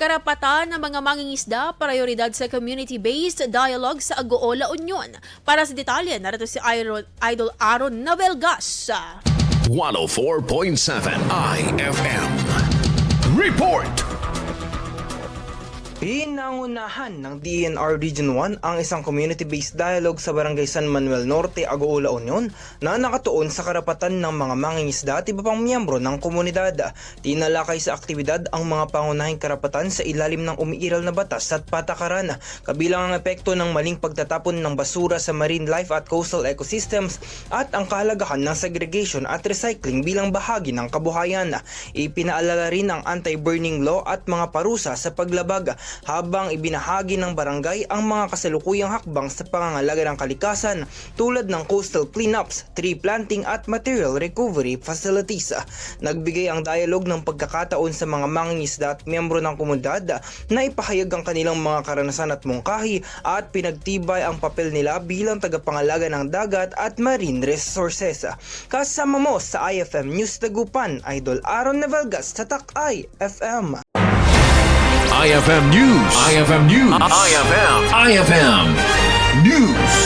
Karapatan ng mga mangingisda, prioridad sa community-based dialogue sa Agoola Union. Para sa detalye, narito si Idol Aaron Navelgas. 104.7 IFM. Report! Pinangunahan ng DENR Region 1 ang isang community-based dialogue sa Barangay San Manuel Norte, Agoola Union na nakatuon sa karapatan ng mga mangingisda at iba pang miyembro ng komunidad. Tinalakay sa aktibidad ang mga pangunahing karapatan sa ilalim ng umiiral na batas at patakaran, kabilang ang epekto ng maling pagtatapon ng basura sa marine life at coastal ecosystems at ang kahalagahan ng segregation at recycling bilang bahagi ng kabuhayan. Ipinaalala rin ang anti-burning law at mga parusa sa paglabag, habang ibinahagi ng barangay ang mga kasalukuyang hakbang sa pangangalaga ng kalikasan tulad ng coastal cleanups, tree planting at material recovery facilities. Nagbigay ang dialogue ng pagkakataon sa mga mangingisda at miyembro ng komunidad na ipahayag ang kanilang mga karanasan at mungkahi at pinagtibay ang papel nila bilang tagapangalaga ng dagat at marine resources. Kasama mo sa IFM News Dagupan, Idol Aaron Navelgas sa Tak-Ay FM. IFM News. IFM News. IFM News.